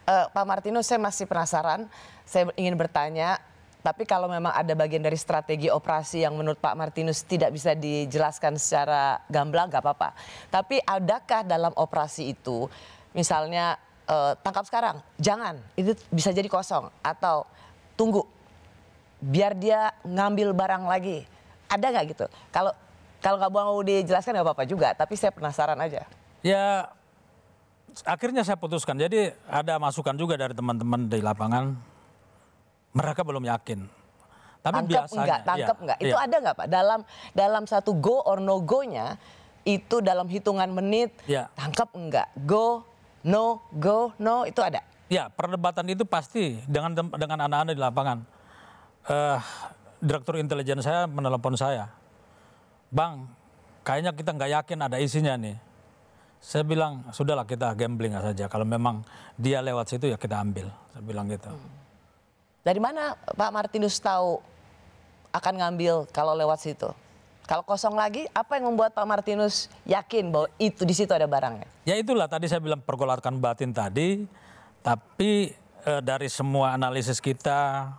Pak Martinus, saya masih penasaran. Saya ingin bertanya, tapi kalau memang ada bagian dari strategi operasi yang menurut Pak Martinus tidak bisa dijelaskan secara gamblang, nggak apa-apa. Tapi adakah dalam operasi itu, misalnya tangkap sekarang, jangan, itu bisa jadi kosong. Atau tunggu, biar dia ngambil barang lagi. Ada nggak gitu? Kalau nggak mau dijelaskan nggak apa-apa juga, tapi saya penasaran aja. Ya, akhirnya saya putuskan. Jadi ada masukan juga dari teman-teman di lapangan. Mereka belum yakin. Tapi biasanya, tangkap enggak? Itu ada nggak Pak? Dalam satu go or no go-nya, itu dalam hitungan menit, tangkap enggak? Go, no, itu ada? Ya, perdebatan itu pasti dengan anak-anak di lapangan. Direktur intelijen saya menelepon saya. Bang, kayaknya kita nggak yakin ada isinya nih. Saya bilang, sudahlah kita gambling saja. Kalau memang dia lewat situ ya kita ambil. Saya bilang gitu. Dari mana Pak Martinus tahu akan ngambil kalau lewat situ? Kalau kosong lagi, apa yang membuat Pak Martinus yakin bahwa itu di situ ada barangnya? Ya itulah tadi saya bilang pergolakan batin tadi. Tapi dari semua analisis kita,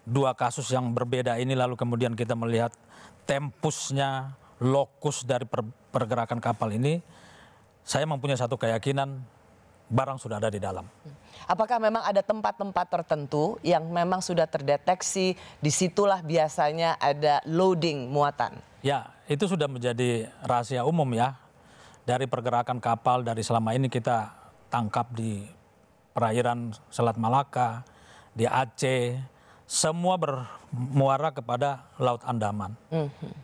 dua kasus yang berbeda ini lalu kemudian kita melihat tempusnya, lokus dari pergerakan kapal ini, saya mempunyai satu keyakinan barang sudah ada di dalam. Apakah memang ada tempat-tempat tertentu yang memang sudah terdeteksi, disitulah biasanya ada loading muatan? Ya, itu sudah menjadi rahasia umum ya. Dari pergerakan kapal dari selama ini kita tangkap di perairan Selat Malaka, di Aceh, semua bermuara kepada Laut Andaman.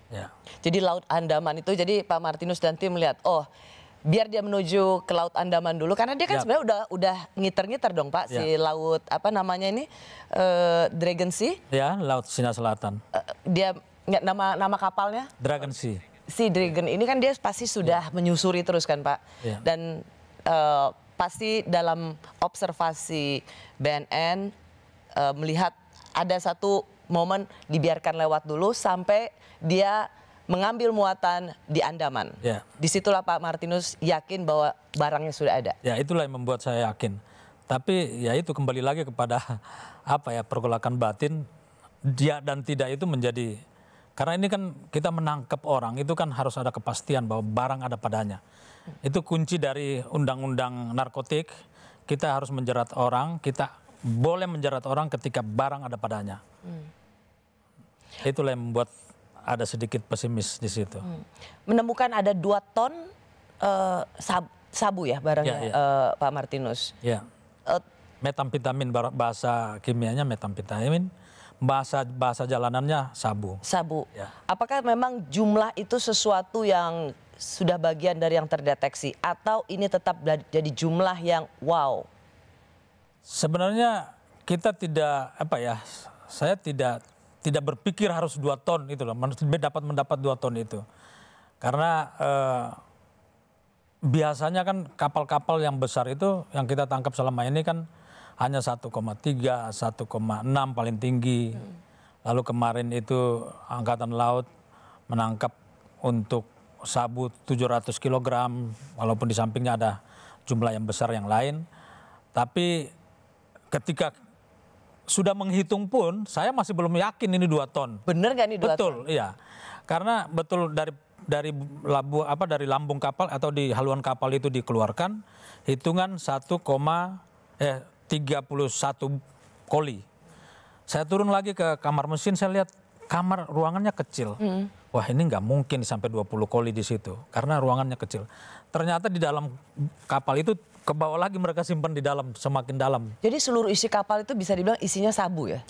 Ya. Jadi Laut Andaman itu, jadi Pak Martinus dan tim melihat, oh biar dia menuju ke Laut Andaman dulu, karena dia kan sebenarnya udah ngiter-ngiter dong Pak, si laut apa namanya ini, Dragon Sea. Ya, Laut Cina Selatan. Dia nama kapalnya? Dragon Sea. Si Dragon ini kan dia pasti sudah menyusuri terus kan Pak, dan pasti dalam observasi BNN melihat ada satu momen dibiarkan lewat dulu sampai dia mengambil muatan di Andaman. Disitulah Pak Martinus yakin bahwa barangnya sudah ada. Ya, itulah yang membuat saya yakin. Tapi ya itu kembali lagi kepada apa ya, pergolakan batin, dia dan tidak itu menjadi, karena ini kan kita menangkap orang itu kan harus ada kepastian bahwa barang ada padanya. Itu kunci dari undang-undang narkotik. Kita harus menjerat orang, kita boleh menjerat orang ketika barang ada padanya. Itulah yang membuat ada sedikit pesimis di situ. Menemukan ada 2 ton sabu ya barangnya, Pak Martinus. Ya, metamfetamin, bahasa kimianya metamfetamin, bahasa jalanannya sabu. Sabu. Apakah memang jumlah itu sesuatu yang sudah bagian dari yang terdeteksi atau ini tetap jadi jumlah yang wow? Sebenarnya kita tidak saya tidak berpikir harus 2 ton itu loh, dapat mendapat 2 ton itu. Karena biasanya kan kapal-kapal yang besar itu yang kita tangkap selama ini kan hanya 1,3, 1,6 paling tinggi. Lalu kemarin itu Angkatan Laut menangkap untuk sabu 700 kg, walaupun di sampingnya ada jumlah yang besar yang lain. Tapi ketika sudah menghitung pun, saya masih belum yakin ini 2 ton. Bener nggak nih 2 ton? Betul, iya. Karena betul dari lambung kapal atau di haluan kapal itu dikeluarkan hitungan 31 koli. Saya turun lagi ke kamar mesin, saya lihat kamar ruangannya kecil. Wah, ini nggak mungkin sampai 20 koli di situ karena ruangannya kecil. Ternyata di dalam kapal itu ke bawah lagi mereka simpan di dalam, semakin dalam. Jadi seluruh isi kapal itu bisa dibilang isinya sabu ya?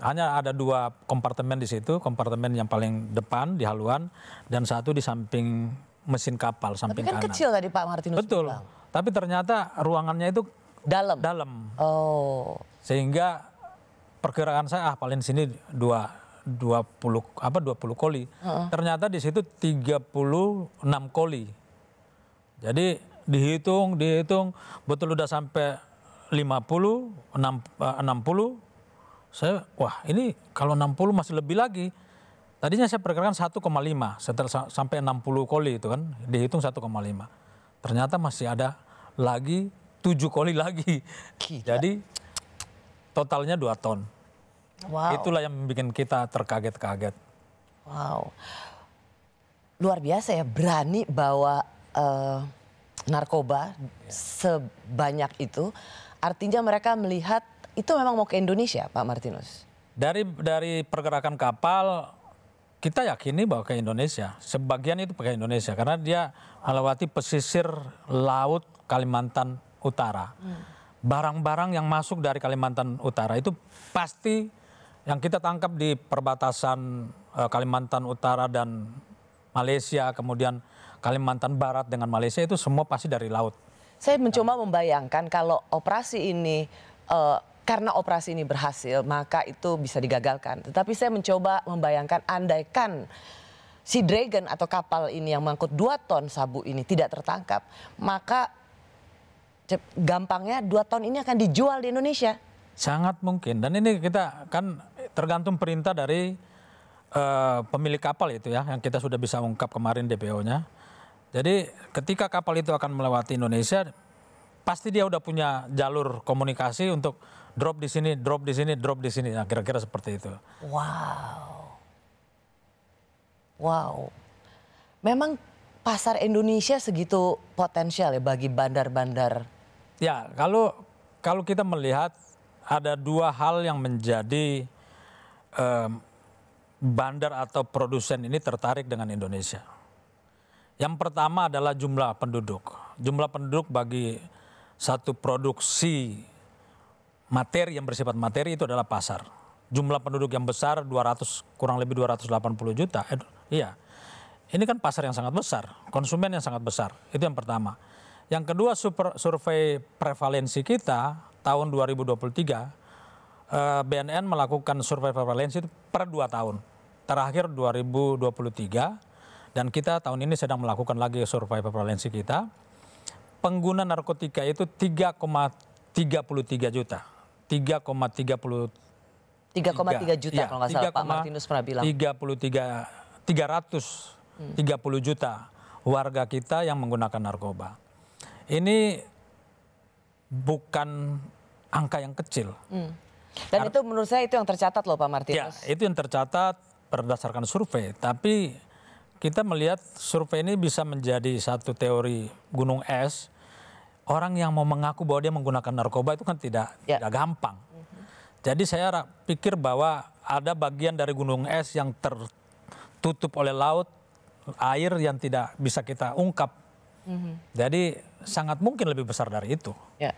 Hanya ada 2 kompartemen di situ, kompartemen yang paling depan di haluan dan satu di samping mesin kapal, samping kanan. Tapi kan kecil tadi Pak Martinus Betul, bilang. Tapi ternyata ruangannya itu dalam. Oh. Sehingga perkiraan saya paling sini 20 koli. Ternyata di situ 36 koli. Jadi dihitung betul udah sampai 50, 60. Saya ini kalau 60 masih lebih lagi. Tadinya saya perkirakan 1,5 setelah sampai 60 koli itu kan dihitung 1,5. Ternyata masih ada lagi 7 kali lagi. Gila. Jadi totalnya 2 ton. Wow. Itulah yang bikin kita terkaget-kaget. Wow. Luar biasa ya, berani bawa narkoba sebanyak itu. Artinya mereka melihat itu memang mau ke Indonesia, Pak Martinus. Dari pergerakan kapal, kita yakini bahwa ke Indonesia. Sebagian itu ke Indonesia karena dia melewati pesisir laut Kalimantan Utara. Barang-barang yang masuk dari Kalimantan Utara itu pasti yang kita tangkap di perbatasan Kalimantan Utara dan Malaysia, kemudian Kalimantan Barat dengan Malaysia, itu semua pasti dari laut. Saya mencoba membayangkan kalau operasi ini, karena operasi ini berhasil, maka itu bisa digagalkan. Tetapi saya mencoba membayangkan andaikan si Dragon atau kapal ini yang mengangkut 2 ton sabu ini tidak tertangkap, maka gampangnya 2 ton ini akan dijual di Indonesia. Sangat mungkin. Dan ini kita kan tergantung perintah dari pemilik kapal itu ya, yang kita sudah bisa ungkap kemarin DPO-nya. Jadi ketika kapal itu akan melewati Indonesia, pasti dia udah punya jalur komunikasi untuk drop di sini, drop di sini, drop di sini. Nah, kira-kira seperti itu. Wow. Wow. Memang pasar Indonesia segitu potensial ya bagi bandar-bandar. Ya, kalau kita melihat ada 2 hal yang menjadi bandar atau produsen ini tertarik dengan Indonesia. Yang pertama adalah jumlah penduduk. Jumlah penduduk bagi satu produksi materi yang bersifat materi itu adalah pasar. Jumlah penduduk yang besar kurang lebih 280 juta. Iya. Ini kan pasar yang sangat besar, konsumen yang sangat besar. Itu yang pertama. Yang kedua, survei prevalensi kita tahun 2023, BNN melakukan survei prevalensi itu per 2 tahun. Terakhir 2023, dan kita tahun ini sedang melakukan lagi survei prevalensi kita. Pengguna narkotika itu 3,33 juta. 3,3 juta kalau nggak salah Pak Martinus pernah bilang. 330 juta warga kita yang menggunakan narkoba. Ini bukan angka yang kecil. Dan itu menurut saya itu yang tercatat loh Pak Martinus. Ya, itu yang tercatat berdasarkan survei. Tapi kita melihat survei ini bisa menjadi satu teori gunung es. Orang yang mau mengaku bahwa dia menggunakan narkoba itu kan tidak gampang. Jadi saya pikir bahwa ada bagian dari gunung es yang tertutup oleh laut, air yang tidak bisa kita ungkap. Jadi sangat mungkin lebih besar dari itu. Ya.